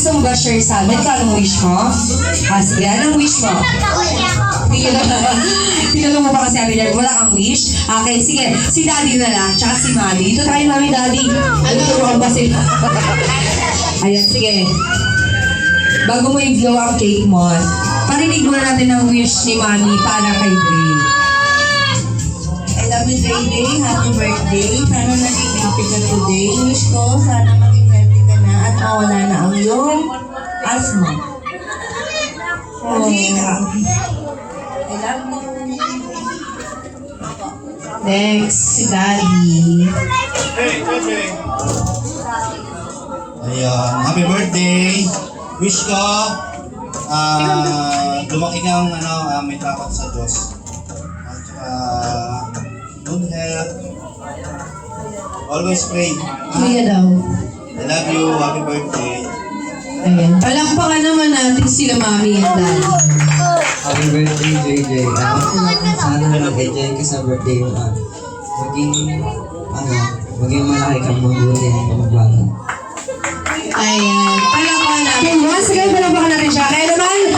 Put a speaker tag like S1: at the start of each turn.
S1: gusto mo ba share sa amin? Anong wish mo? Sige, anong wish mo? Tinanong mo ba kasi sabi niya, wala kang wish? Okay, sige. Si Daddy na lang, tsaka si Mami. Dito tayo, Mami, Daddy. Turuan ba sila? Ayan, sige. Bago mo i-blow ang cake mo, parinig muna natin ang wish ni Mami para kay Dre.
S2: I love you, Day. Happy birthday. Sana naging happy ka today. Wish ko, sana maging healthy ka na at mawala na ang iyong asthma. I love you.
S1: Next, si Daddy.
S3: Ayun, happy birthday! Wish ko, lumaki kang may takot sa Diyos. At saka, good health. Always pray.
S1: Kuya daw.
S3: I love you, happy birthday.
S1: Ayan. Palakpakan naman natin sila Mami at Daddy.
S4: Happy birthday, JJ. Sana mag-enjoy ka sa birthday mo. Maging malaki kang mabuti ng pagbago.
S1: Ayan. Palakpakan natin. Once again, palakpakan natin siya. Kaya naman,